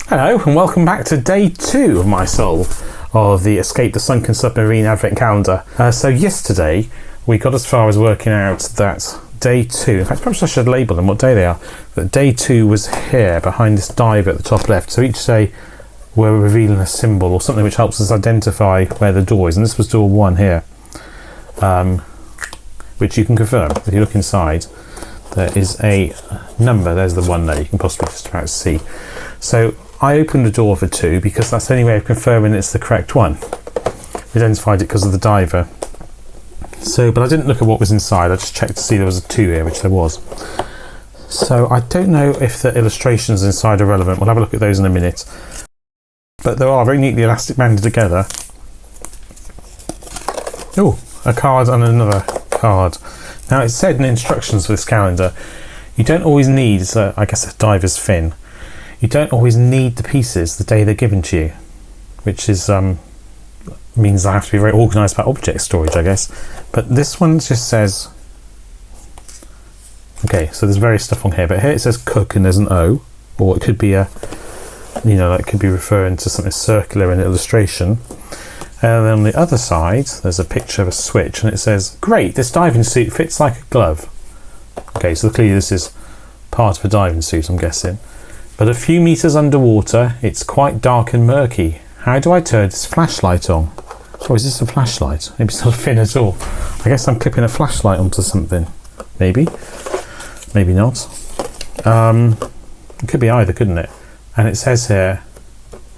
Hello and welcome back to day 2 of my soul of the Escape the Sunken Submarine Advent calendar. So yesterday we got as far as working out that day 2, in fact perhaps I should label them what day they are, that day 2 was here behind this diver at the top left. So each day we're revealing a symbol or something which helps us identify where the door is, and this was door 1 here, which you can confirm if you look inside. There is a number, there's the 1 there, you can possibly just about see. So I opened the door for 2 because that's the only way of confirming it's the correct one. We identified it because of the diver. So, but I didn't look at what was inside, I just checked to see there was a 2 here, which there was. So I don't know if the illustrations inside are relevant, we'll have a look at those in a minute. But they are very neatly elastic banded together. Oh, a card and another card. Now it said in the instructions for this calendar, you don't always need, I guess, a diver's fin. You don't always need the pieces the day they're given to you, which is means I have to be very organised about object storage, I guess. But this one just says, okay, so there's various stuff on here, but here it says cook and there's an O, or it could be a, you know, that could be referring to something circular in the illustration. And then on the other side, there's a picture of a switch, and it says, great, this diving suit fits like a glove. Okay, so clearly this is part of a diving suit, I'm guessing. But a few meters underwater, it's quite dark and murky. How do I turn this flashlight on? Oh, is this a flashlight? Maybe it's not a fin at all. I guess I'm clipping a flashlight onto something. Maybe. Maybe not. It could be either, couldn't it? And it says here,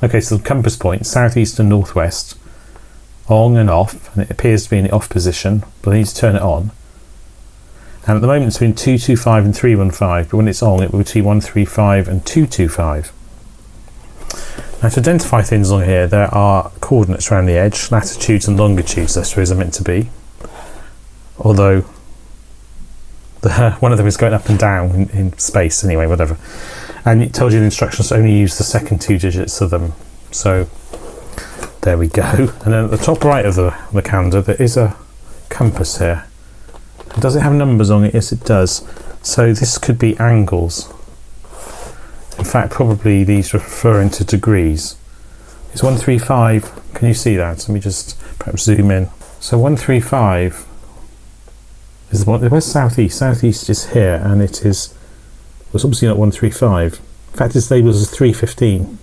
okay, so the compass point, southeast and northwest, on and off, and it appears to be in the off position, but I need to turn it on. And at the moment it's between 225 and 315, but when it's on it will be between 135 and 225. Now to identify things on here, there are coordinates around the edge, latitudes and longitudes, I suppose are meant to be. Although one of them is going up and down in space anyway, whatever. And it tells you the instructions to only use the second 2 digits of them. So there we go. And then at the top right of the calendar there is a compass here. Does it have numbers on it? Yes, it does. So this could be angles. In fact, probably these are referring to degrees. It's 135. Can you see that? Let me just perhaps zoom in. So 135 is the one. Where's southeast? Southeast is here, and it is. Well, it's obviously not 135. In fact, it's labelled as 315.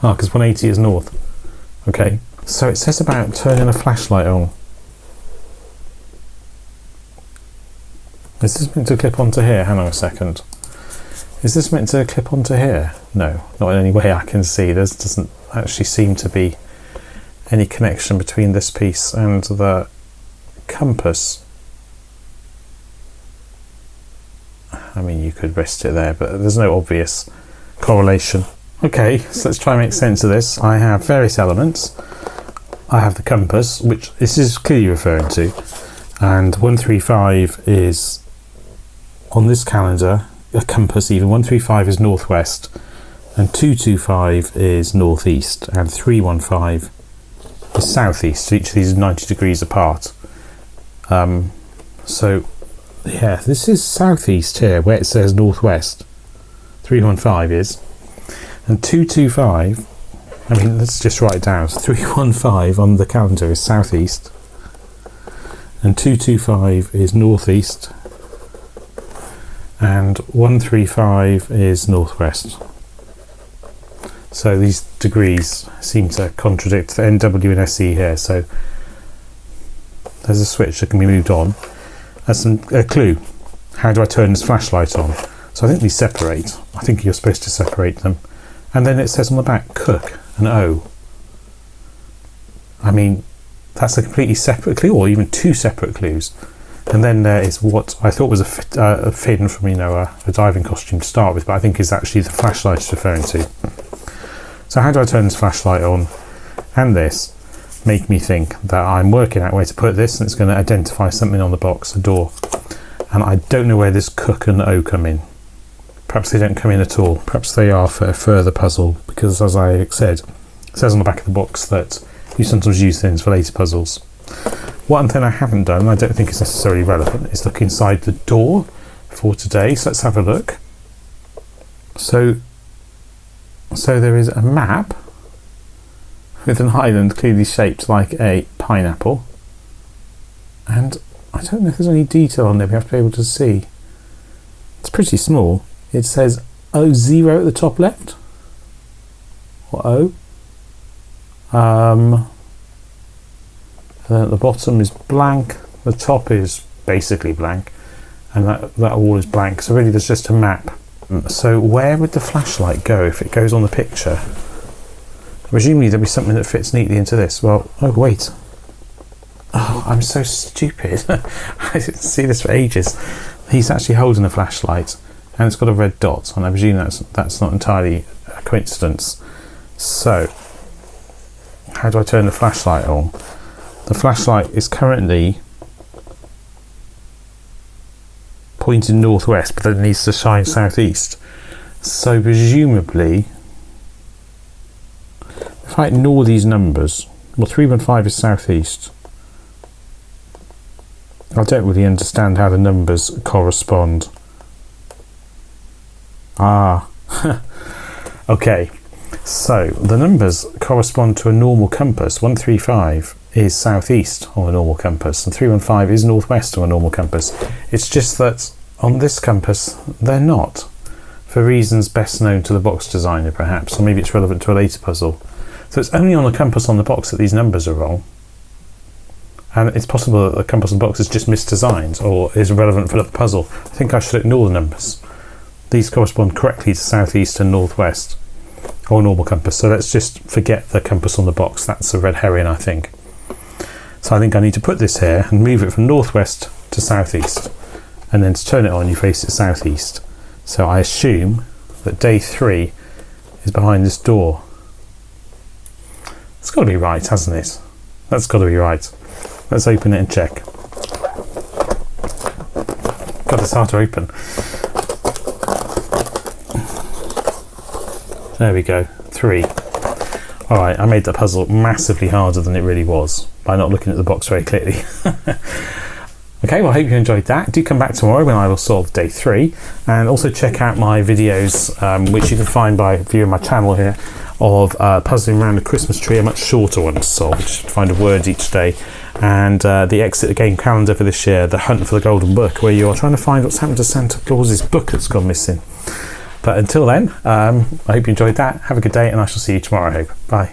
Ah, because 180 is north. Okay. So it says about turning a flashlight on. Is this meant to clip onto here? Hang on a second. Is this meant to clip onto here? No, not in any way I can see. There doesn't actually seem to be any connection between this piece and the compass. I mean, you could rest it there, but there's no obvious correlation. Okay, so let's try and make sense of this. I have various elements. I have the compass, which this is clearly referring to, and 135 is, on this calendar, a compass even. 135 is northwest, and 225 is northeast, and 315 is southeast. So each of these is 90 degrees apart. So yeah, this is southeast here, where it says northwest. 315 is, and 225. I mean, let's just write it down. So 315 on the calendar is southeast, and 225 is northeast, and 135 is northwest. So these degrees seem to contradict the NW and SE here, so there's a switch that can be moved on. That's a clue. How do I turn this flashlight on? So I think these separate. I think you're supposed to separate them. And then it says on the back, cook, an O. I mean, that's a completely separate clue, or even 2 separate clues. And then there is what I thought was a fin from, you know, a diving costume to start with, but I think is actually the flashlight it's referring to. So how do I turn this flashlight on? And this make me think that I'm working out where to put this, and it's going to identify something on the box, a door. And I don't know where this cook and O come in. Perhaps they don't come in at all. Perhaps they are for a further puzzle, because as I said, it says on the back of the box that you sometimes use things for later puzzles. One thing I haven't done, and I don't think is necessarily relevant, is look inside the door for today. So let's have a look. So So there is a map with an island clearly shaped like a pineapple, and I don't know if there's any detail on there. We have to be able to see. It's pretty small. It says O0 at the top left, or O. And then at the bottom is blank. The top is basically blank, and that wall is blank. So really, there's just a map. So where would the flashlight go if it goes on the picture? Presumably there'll be something that fits neatly into this. Well, oh wait. Oh, I'm so stupid. I didn't see this for ages. He's actually holding a flashlight, and it's got a red dot, and I presume that's not entirely a coincidence. So, how do I turn the flashlight on? The flashlight is currently pointing northwest, but then it needs to shine southeast. So presumably, if I ignore these numbers, well, 315 is southeast. I don't really understand how the numbers correspond. Ah, okay. So the numbers correspond to a normal compass. 135 is southeast on a normal compass, and 315 is northwest on a normal compass. It's just that on this compass they're not, for reasons best known to the box designer perhaps, or maybe it's relevant to a later puzzle. So it's only on the compass on the box that these numbers are wrong, and it's possible that the compass on the box is just misdesigned or is irrelevant for the puzzle. I think I should ignore the numbers. These correspond correctly to southeast and northwest, or normal compass, so let's just forget the compass on the box. That's a red herring, I think. So I think I need to put this here and move it from northwest to southeast, and then to turn it on you face it southeast. So I assume that day 3 is behind this door. It's got to be right, hasn't it? That's got to be right. Let's open it and check. God, it's hard to open. There we go, 3. Alright, I made that puzzle massively harder than it really was by not looking at the box very clearly. Okay, well I hope you enjoyed that. Do come back tomorrow when I will solve day 3, and also check out my videos, which you can find by viewing my channel here, of puzzling around a Christmas tree, a much shorter one to solve, just find a word each day, and the exit game calendar for this year, the hunt for the golden book, where you are trying to find what's happened to Santa Claus's book that's gone missing. But until then, I hope you enjoyed that. Have a good day, and I shall see you tomorrow, I hope. Bye.